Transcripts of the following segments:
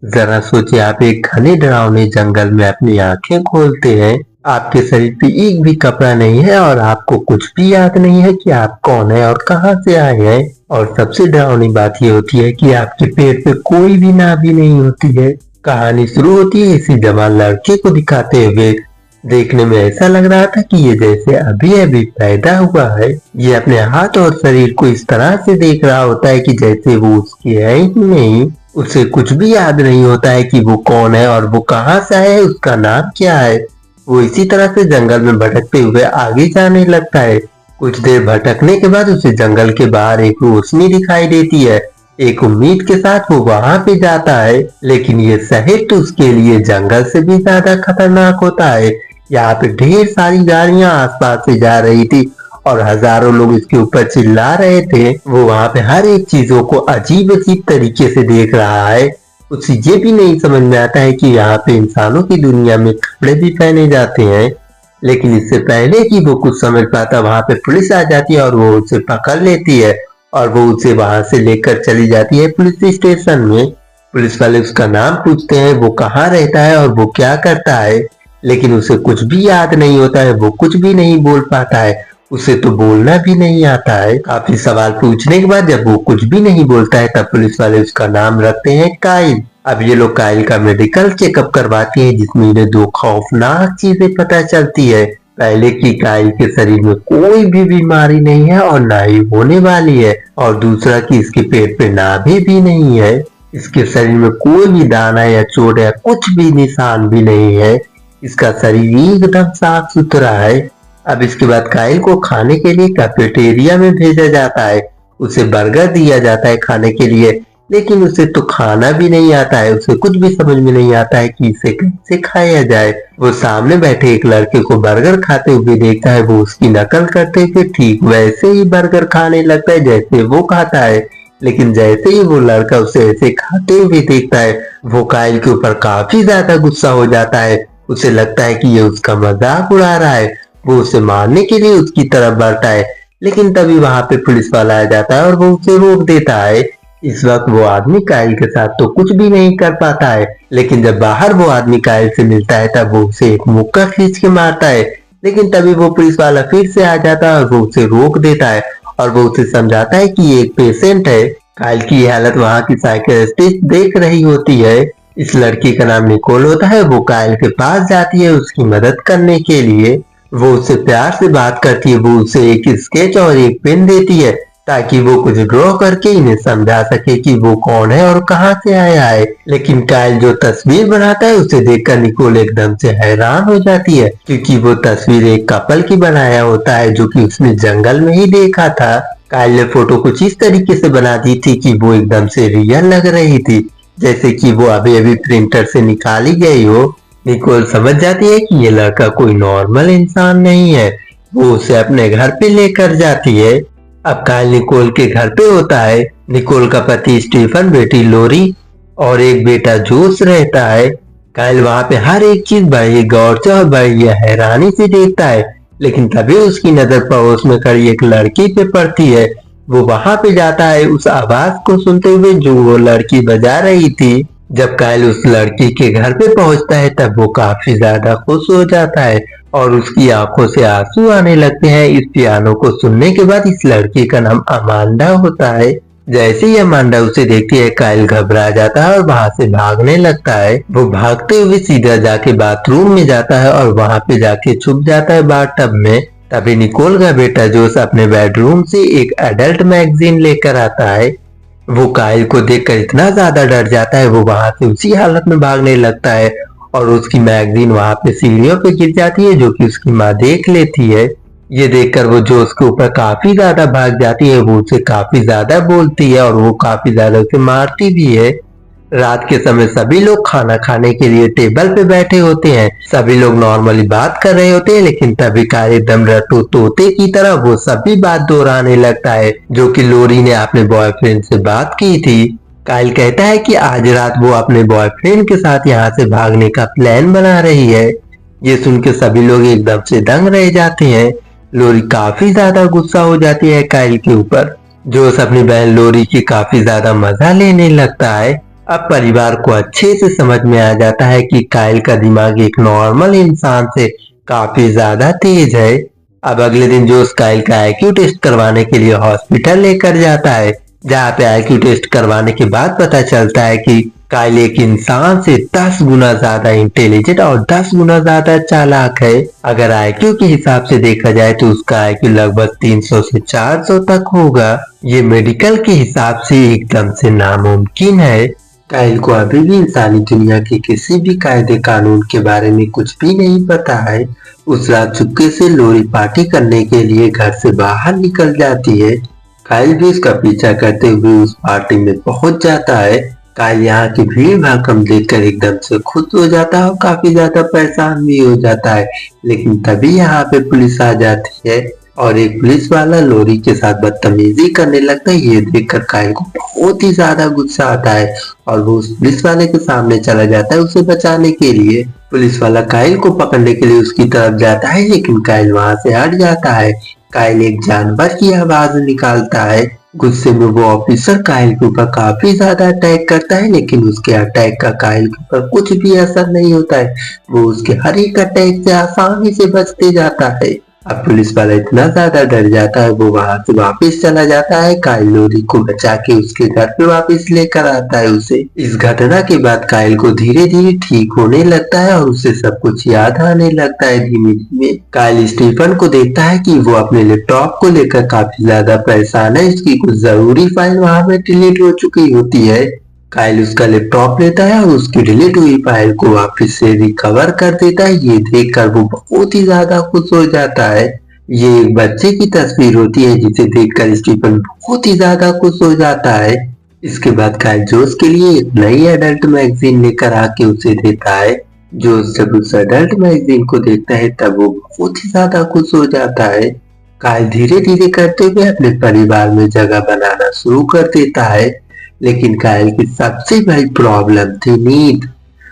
जरा सोचिए, आप एक घने डरावने जंगल में अपनी आंखें खोलते हैं। आपके शरीर पे एक भी कपड़ा नहीं है और आपको कुछ भी याद नहीं है कि आप कौन है और कहां से आए हैं। और सबसे डरावनी बात यह होती है कि आपके पेट पे कोई भी नाभि नहीं होती है। कहानी शुरू होती है इसी जवान लड़के को दिखाते हुए। देखने में ऐसा लग रहा था कि ये जैसे अभी अभी पैदा हुआ है। ये अपने हाथ और शरीर को इस तरह से देख रहा होता है कि जैसे वो उसके है ही नहीं। उसे कुछ भी याद नहीं होता है कि वो कौन है और वो कहाँ से आया है, उसका नाम क्या है। वो इसी तरह से जंगल में भटकते हुए आगे जाने लगता है। कुछ देर भटकने के बाद उसे जंगल के बाहर एक रोशनी दिखाई देती है। एक उम्मीद के साथ वो वहां पे जाता है, लेकिन ये शहर तो उसके लिए जंगल से भी ज्यादा खतरनाक होता है। यहाँ पे ढेर सारी गाड़ियां आसपास से जा रही थी और हजारों लोग इसके ऊपर चिल्ला रहे थे। वो वहां पे हर एक चीजों को अजीब अजीब तरीके से देख रहा है। उसे ये भी नहीं समझ में आता है कि यहाँ पे इंसानों की दुनिया में कपड़े भी पहने जाते हैं। लेकिन इससे पहले कि वो कुछ समझ पाता, वहां पे पुलिस आ जाती है और वो उसे पकड़ लेती है और वो उसे वहां से लेकर चली जाती है पुलिस स्टेशन में। पुलिस वाले उसका नाम पूछते हैं, वो कहाँ रहता है और वो क्या करता है, लेकिन उसे कुछ भी याद नहीं होता है। वो कुछ भी नहीं बोल पाता है, उसे तो बोलना भी नहीं आता है। काफी सवाल पूछने के बाद जब वो कुछ भी नहीं बोलता है, तब पुलिस वाले उसका नाम रखते हैं काइल। अब ये लोग काइल का मेडिकल चेकअप करवाते हैं, जिसमें इन्हें दो खौफनाक चीजें पता चलती है। पहले कि काइल के शरीर में कोई भी बीमारी नहीं है और ना ही होने वाली है, और दूसरा कि इसके पेट पे नाभि भी नहीं है। इसके शरीर में कोई भी दाना या चोट या कुछ भी निशान भी नहीं है। इसका शरीर एकदम साफ सुथरा है। अब इसके बाद काइल को खाने के लिए कैफेटेरिया में भेजा जाता है। उसे बर्गर दिया जाता है खाने के लिए, लेकिन उसे तो खाना भी नहीं आता है। उसे कुछ भी समझ में नहीं आता है कि इसे कैसे खाया जाए। वो सामने बैठे एक लड़के को बर्गर खाते हुए देखता है। वो उसकी नकल करते हुए ठीक वैसे ही बर्गर खाने लगता है जैसे वो खाता है। लेकिन जैसे ही वो लड़का उसे ऐसे खाते हुए देखता है, वो काइल के ऊपर काफी ज्यादा गुस्सा हो जाता है। उसे लगता है कि ये उसका मजाक उड़ा रहा है। वो उसे मारने के लिए उसकी तरफ बढ़ता है, लेकिन तभी वहां पे पुलिस वाला आ जाता है और वो उसे रोक देता है। इस वक्त वो आदमी काइल के साथ तो कुछ भी नहीं कर पाता है, लेकिन जब बाहर वो आदमी काइल से मिलता है, तब वो उसे एक मुक्का खींच के मारता है। लेकिन तभी वो पुलिस वाला फिर से आ जाता है और वो उसे रोक देता है और वो उसे समझाता है कि ये एक पेशेंट है। काइल की हालत वहां की साइकियाट्रिस्ट देख रही होती है। इस लड़की का नाम निकोल होता है। वो काइल के पास जाती है उसकी मदद करने के लिए। वो उससे प्यार से बात करती है। वो उसे एक स्केच और एक पेन देती है ताकि वो कुछ ड्रॉ करके इन्हें समझा सके कि वो कौन है और कहां से आया है। लेकिन काइल जो तस्वीर बनाता है, उसे देखकर निकोल एकदम से हैरान हो जाती है, क्योंकि वो तस्वीर एक कपल की बनाया होता है जो कि उसने जंगल में ही देखा था। काइल ने फोटो कुछ इस तरीके से बना दी थी कि वो एकदम से रियल लग रही थी, जैसे कि वो अभी अभी प्रिंटर से निकाली गई हो। निकोल समझ जाती है कि ये लड़का कोई नॉर्मल इंसान नहीं है। वो उसे अपने घर पे लेकर जाती है। अब काइल निकोल के घर पे होता है। निकोल का पति स्टीफन, बेटी लोरी और एक बेटा जोस रहता है। काइल वहां पे हर एक चीज बड़ी गौर से और बड़ी हैरानी से देखता है, लेकिन तभी उसकी नजर पड़ोस में खड़ी एक लड़की पे पड़ती है। वो वहां पे जाता है उस आवाज को सुनते हुए जो वो लड़की बजा रही थी। जब काइल उस लड़की के घर पे पहुंचता है, तब वो काफी ज्यादा खुश हो जाता है और उसकी आंखों से आंसू आने लगते हैं। इस पियानो को सुनने के बाद इस लड़की का नाम अमांडा होता है। जैसे ही अमांडा उसे देखती है, काइल घबरा जाता है और वहां से भागने लगता है। वो भागते हुए सीधा जाके बाथरूम में जाता है और वहां पे जाके छुप जाता है बाथटब में। तभी निकोल का बेटा जोस अपने बेडरूम से एक एडल्ट मैगजीन लेकर आता है। वो काइल को देखकर इतना ज्यादा डर जाता है, वो वहां से उसी हालत में भागने लगता है और उसकी मैगजीन वहां पे सीढ़ियों पे गिर जाती है, जो कि उसकी माँ देख लेती है। ये देखकर वो जोस के ऊपर काफी ज्यादा भाग जाती है। वो उसे काफी ज्यादा बोलती है और वो काफी ज्यादा उसे मारती भी है। रात के समय सभी लोग खाना खाने के लिए टेबल पे बैठे होते हैं। सभी लोग नॉर्मली बात कर रहे होते हैं, लेकिन तभी काइल एकदम रट्टू तोते की तरह वो सभी बात दोहराने लगता है जो कि लोरी ने अपने बॉयफ्रेंड से बात की थी। काइल कहता है कि आज रात वो अपने बॉयफ्रेंड के साथ यहाँ से भागने का प्लान बना रही है। ये सुन के सभी लोग एकदम से दंग रह जाते हैं। लोरी काफी ज्यादा गुस्सा हो जाती है काइल के ऊपर। जोस अपनी बहन लोरी की काफी ज्यादा मजा लेने लगता है। अब परिवार को अच्छे से समझ में आ जाता है कि कायल का दिमाग एक नॉर्मल इंसान से काफी ज्यादा तेज है। अब अगले दिन जोश कायल का आईक्यू टेस्ट करवाने के लिए हॉस्पिटल लेकर जाता है, जहाँ पे आईक्यू टेस्ट करवाने के बाद पता चलता है कि कायल एक इंसान से 10 गुना ज्यादा इंटेलिजेंट और 10 गुना ज्यादा चालाक है। अगर आईक्यू के हिसाब से देखा जाए तो उसका आईक्यू लगभग 300 से 400 तक होगा। ये मेडिकल के हिसाब से एकदम से नामुमकिन है। कायल को अभी भी इंसानी दुनिया के किसी भी कायदे कानून के बारे में कुछ भी नहीं पता है। उस रात चुपके से लोरी पार्टी करने के लिए घर से बाहर निकल जाती है। कायल भी उसका पीछा करते हुए उस पार्टी में पहुंच जाता है। कायल यहाँ की भीड़ भड़कम देखकर एकदम से खुश हो जाता है और काफी ज्यादा परेशान भी हो जाता है, लेकिन तभी यहाँ पे पुलिस आ जाती है और एक पुलिस वाला लोरी के साथ बदतमीजी करने लगता है। ये देखकर कायल को बहुत ही ज्यादा गुस्सा आता है और वो उस पुलिस वाले के सामने चला जाता है उसे बचाने के लिए। पुलिस वाला कायल को पकड़ने के लिए उसकी तरफ जाता है, लेकिन कायल वहां से हट जाता है। कायल एक जानवर की आवाज निकालता है। गुस्से में वो ऑफिसर कायल के ऊपर काफी ज्यादा अटैक करता है, लेकिन उसके अटैक का कायल के ऊपर कुछ भी असर नहीं होता है। वो उसके हर एक अटैक से आसानी से बचते जाता है। अब पुलिस वाला इतना ज्यादा डर जाता है, वो वहां से वापस चला जाता है। कायल लोरी को बचा के उसके घर पे वापस लेकर आता है उसे। इस घटना के बाद कायल को धीरे धीरे ठीक होने लगता है और उसे सब कुछ याद आने लगता है धीमे धीमे। कायल स्टीफन को देखता है कि वो अपने लैपटॉप को लेकर काफी ज्यादा परेशान है। इसकी कुछ जरूरी फाइल वहां पे डिलीट हो चुकी होती है। कायल उसका लैपटॉप लेता है और उसकी डिलीट हुई फाइल को वापस से रिकवर कर देता है। ये देखकर वो बहुत ही ज्यादा खुश हो जाता है। ये एक बच्चे की तस्वीर होती है, जिसे देखकर स्टीफन बहुत ही ज्यादा खुश हो जाता है। इसके बाद कायल जोश के लिए एक नई एडल्ट मैगजीन लेकर आके उसे देता है। जोश जब उस एडल्ट मैगजीन को देखता है तब वो बहुत ही ज्यादा खुश हो जाता है। कायल धीरे धीरे करते हुए अपने परिवार में जगह बनाना शुरू कर देता है, लेकिन कायल की सबसे बड़ी प्रॉब्लम थी नींद।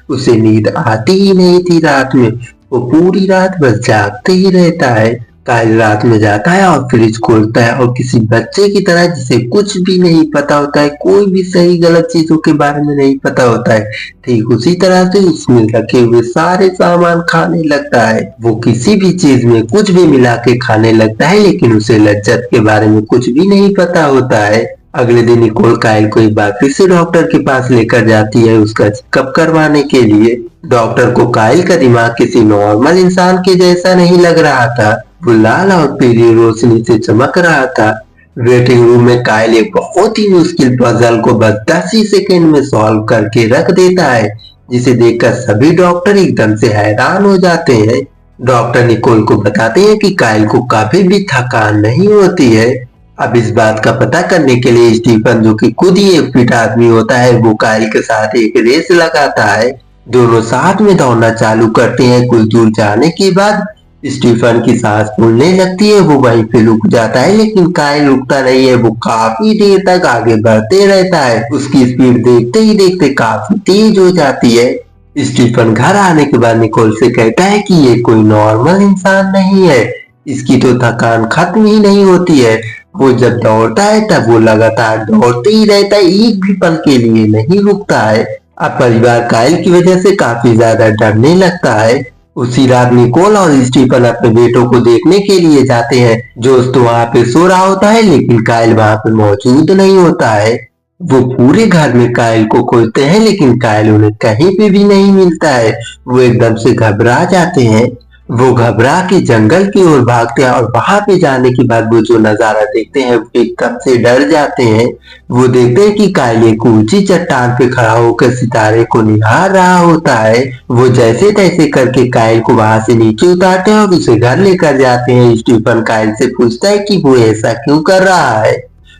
उसे नींद आती ही नहीं थी रात में। वो पूरी रात बस जागते ही रहता है। कायल रात में जाता है और फ्रिज खोलता है और किसी बच्चे की तरह जिसे कुछ भी नहीं पता होता है, कोई भी सही गलत चीजों के बारे में नहीं पता होता है, ठीक उसी तरह से उसमें रखे हुए सारे सामान खाने लगता है। वो किसी भी चीज में कुछ भी मिला के खाने लगता है, लेकिन उसे लज्जत के बारे में कुछ भी नहीं पता होता है। अगले दिन निकोल कायल को एक बार फिर से डॉक्टर के पास लेकर जाती है उसका चेकअप करवाने के लिए। डॉक्टर को कायल का दिमाग किसी नॉर्मल इंसान के जैसा नहीं लग रहा था। वो लाल और पीली रोशनी से चमक रहा था। वेटिंग रूम में कायल एक बहुत ही मुश्किल पजल को बस 10 ही सेकेंड में सॉल्व करके रख देता है, जिसे देखकर सभी डॉक्टर एकदम से हैरान हो जाते हैं। डॉक्टर निकोल को बताते हैं कि कायल को कभी भी थकान नहीं होती है। अब इस बात का पता करने के लिए स्टीफन, जो कि खुद ही एक फिट आदमी होता है, वो कायल के साथ एक रेस लगाता है। दोनों साथ में दौड़ना चालू करते हैं। कुछ दूर जाने के बाद स्टीफन की सांस फूलने लगती है। वो वहीं पे रुक जाता है, लेकिन कायल रुकता नहीं है। वो काफी देर तक आगे बढ़ते रहता है। उसकी स्पीड देखते ही देखते काफी तेज हो जाती है। स्टीफन घर आने के बाद निकोल से कहता है कि ये कोई नॉर्मल इंसान नहीं है, इसकी तो थकान खत्म ही नहीं होती है। वो जब दौड़ता है तब वो लगातार दौड़ते ही रहता है, एक भी पल के लिए नहीं रुकता है। अब परिवार कायल की वजह से काफी ज्यादा डरने लगता है। उसी रात निकोल और स्टीफन अपने बेटों को देखने के लिए जाते हैं। जोश तो वहां पे सो रहा होता है, लेकिन कायल वहां पे मौजूद नहीं होता है। वो पूरे घर में कायल को खोजते हैं, लेकिन कायल उन्हें कहीं पे भी नहीं मिलता है। वो एकदम से घबरा जाते हैं। वो घबरा के जंगल की ओर भागते हैं और वहां पे जाने के बाद वो जो नजारा देखते हैं वो एकदम से डर जाते हैं। वो देखते हैं कि कायल एक ऊंची चट्टान पे खड़ा होकर सितारे को निहार रहा होता है। वो जैसे तैसे करके कायल को वहां से नीचे उतारते हैं और उसे घर लेकर जाते हैं। स्टीफन कायल से पूछता है कि वो ऐसा क्यों कर रहा है।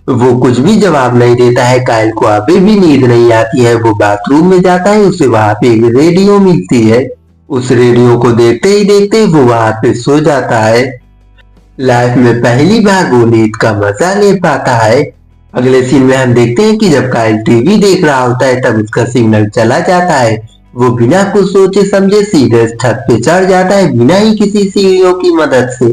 वो कुछ भी जवाब नहीं देता है। कायल को अभी भी नींद नहीं आती है। वो बाथरूम में जाता है। उसे वहां पे एक रेडियो मिलती है। उस रेडियो को देखते ही देखते वो वहां पे सो जाता है। लाइफ में पहली बार वो नींद का मजा ले पाता है। अगले सीन में हम देखते हैं कि जब कायल टीवी देख रहा होता है तब उसका सिग्नल चला जाता है। वो बिना कुछ सोचे समझे सीधे छत पे चढ़ जाता है, बिना ही किसी सीढ़ियों की मदद से।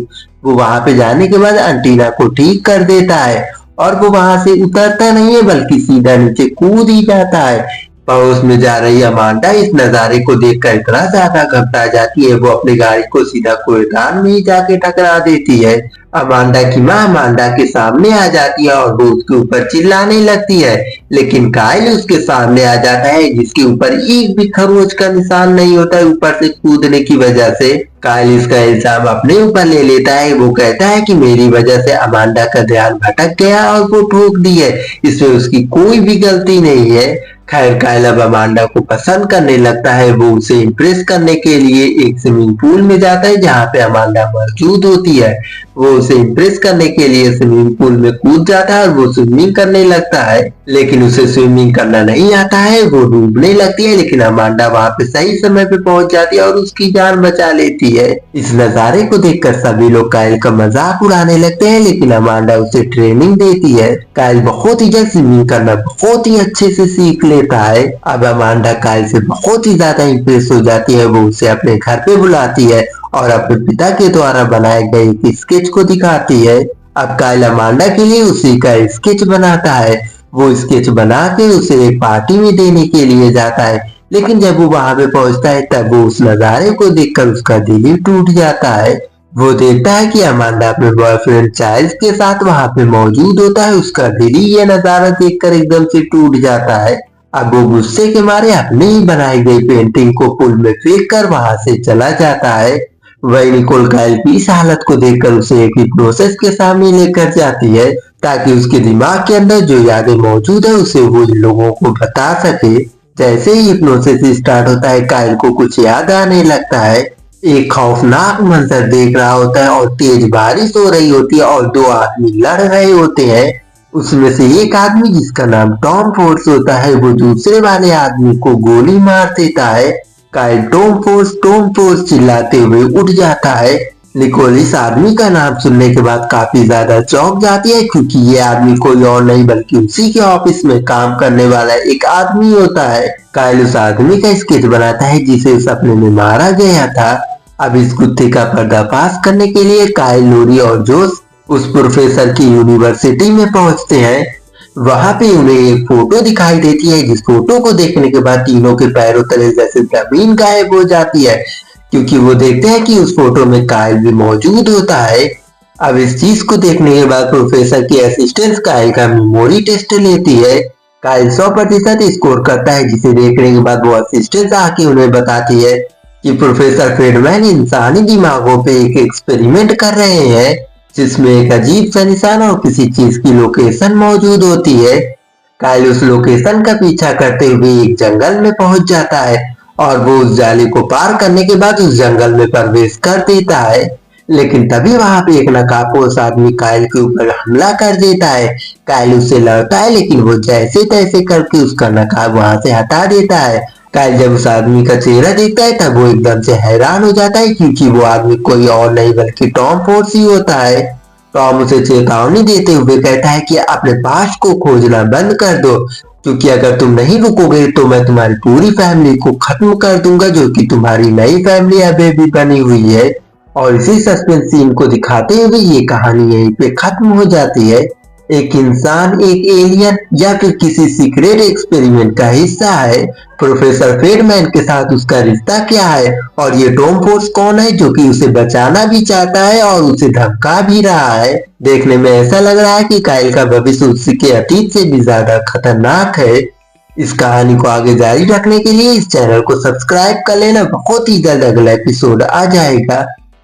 वो वहां पे जाने के बाद एंटीना को ठीक कर देता है और वो वहां से उतरता नहीं है, बल्कि सीधा नीचे कूद ही जाता है। पड़ोस में जा रही अमांडा इस नजारे को देखकर इतना ज्यादा घबरा जाती है, वो अपनी गाड़ी को सीधा कूड़ेदान में ही जाके टकरा देती है। अमांडा की माँ अमांडा के सामने आ जाती है और वो उसके ऊपर चिल्लाने लगती है, लेकिन काइल उसके सामने आ जाता है जिसके ऊपर एक भी खरोच का निशान नहीं होता है ऊपर से कूदने की वजह से। काइल इसका इल्जाम अपने ऊपर ले लेता है। वो कहता है कि मेरी वजह से अमांडा का ध्यान भटक गया और वो ठोक दी है, इसमें उसकी कोई भी गलती नहीं है। खैर काइल अब अमांडा को पसंद करने लगता है। वो उसे इम्प्रेस करने के लिए एक स्विमिंग पूल में जाता है जहाँ पे अमांडा मौजूद होती है। वो उसे इम्प्रेस करने के लिए स्विमिंग पूल में कूद जाता है और वो स्विमिंग करने लगता है, लेकिन उसे स्विमिंग करना नहीं आता है। वो डूबने लगती है, लेकिन अमांडा वहाँ पे सही समय पे पहुंच जाती है और उसकी जान बचा लेती है। इस नजारे को देखकर सभी लोग काइल का मजाक उड़ाने लगते हैं, लेकिन अमांडा उसे ट्रेनिंग देती है। काइल बहुत ही जल्द स्विमिंग करना बहुत ही अच्छे से सीख लेता है। अब अमांडा काइल से बहुत ही ज्यादा इम्प्रेस हो जाती है। वो उसे अपने घर पे बुलाती है और अपने पिता के द्वारा बनाए गए एक स्केच को दिखाती है। अब काइल अमांडा के लिए उसी का स्केच बनाता है। वो स्केच बना के उसे एक पार्टी में देने के लिए जाता है, लेकिन जब वो वहां पे पहुंचता है तब वो उस नजारे को देखकर उसका दिल ही टूट जाता है। वो देखता है कि अमांडा अपने बॉयफ्रेंड चार्ल्स के साथ वहां पे मौजूद होता है। उसका दिल ही ये नजारा देखकर एकदम से टूट जाता है। अब वो गुस्से के मारे अपनी ही बनाई गई पेंटिंग को पुल में फेंक कर वहां से चला जाता है। वही निकोल काइल की इस हालत को देखकर उसे एक हिप्नोसिस के सामने लेकर जाती है, ताकि उसके दिमाग के अंदर जो यादें मौजूद है उसे वो इन लोगों को बता सके। जैसे ही हिप्नोसिस स्टार्ट होता है काइल को कुछ याद आने लगता है। एक खौफनाक मंजर देख रहा होता है और तेज बारिश हो रही होती है और दो आदमी लड़ रहे होते हैं। उसमें से एक आदमी जिसका नाम टॉम फोर्स होता है वो दूसरे वाले आदमी को गोली मार देता है। काइल टॉम फोर्स चिल्लाते हुए उठ जाता है। निकोल इस आदमी का नाम सुनने के बाद काफी ज्यादा चौंक जाती है, क्योंकि ये आदमी कोई और नहीं बल्कि उसी के ऑफिस में काम करने वाला एक आदमी होता है। काइल उस आदमी का स्केच बनाता है जिसे सपने में मारा गया था। अब इस गुत्थे का पर्दाफाश करने के लिए काइल, लोरी और जोश उस प्रोफेसर की यूनिवर्सिटी में पहुंचते हैं। वहां पे उन्हें एक फोटो दिखाई देती है, जिस फोटो को देखने के बाद तीनों के पैरों तले जैसे जमीन गायब हो जाती है, क्योंकि वो देखते हैं कि उस फोटो में काइल भी मौजूद होता है। अब इस चीज को देखने के बाद प्रोफेसर की असिस्टेंट काइल का मेमोरी टेस्ट लेती है। काइल 100% स्कोर करता है, जिसे देखने के बाद वो असिस्टेंट आके उन्हें बताती है कि प्रोफेसर फ्रेडमैन इंसानी दिमागों पे एक एक्सपेरिमेंट कर रहे हैं, जिसमें एक अजीब सा निशान और किसी चीज की लोकेशन मौजूद होती है। काइल उस लोकेशन का पीछा करते हुए एक जंगल में पहुंच जाता है और वो उस जाली को पार करने के बाद उस जंगल में प्रवेश कर देता है, लेकिन तभी वहां पे एक नकाबपोश आदमी काइल के ऊपर हमला कर देता है। काइल उससे लड़ता है, लेकिन वो जैसे तैसे करके उसका नकाब वहां से हटा देता है। काइल जब उस आदमी का चेहरा देखता है तब वो एकदम से हैरान हो जाता है, क्योंकि वो आदमी कोई और नहीं बल्कि टॉम फोर्स ही होता है। टॉम उसे चेतावनी देते हुए कहता है कि अपने पास्ट को खोजना बंद कर दो, क्योंकि अगर तुम नहीं रुकोगे तो मैं तुम्हारी पूरी फैमिली को खत्म कर दूंगा, जो कि तुम्हारी नई फैमिली अभी भी बनी हुई है। और इसी सस्पेंस सीन को दिखाते हुए ये कहानी यहीं पे खत्म हो जाती है। एक इंसान एक एलियन या फिर किसी सीक्रेट एक्सपेरिमेंट का हिस्सा है। प्रोफेसर फ्रेडमैन के साथ उसका रिश्ता क्या है, और ये टॉम फोर्स कौन है जो कि उसे बचाना भी चाहता है और उसे धमका भी रहा है। देखने में ऐसा लग रहा है कि काइल का भविष्य उसके अतीत से भी ज्यादा खतरनाक है। इस कहानी को आगे जारी रखने के लिए इस चैनल को सब्सक्राइब कर लेना। बहुत ही जल्द अगला एपिसोड आ जाएगा।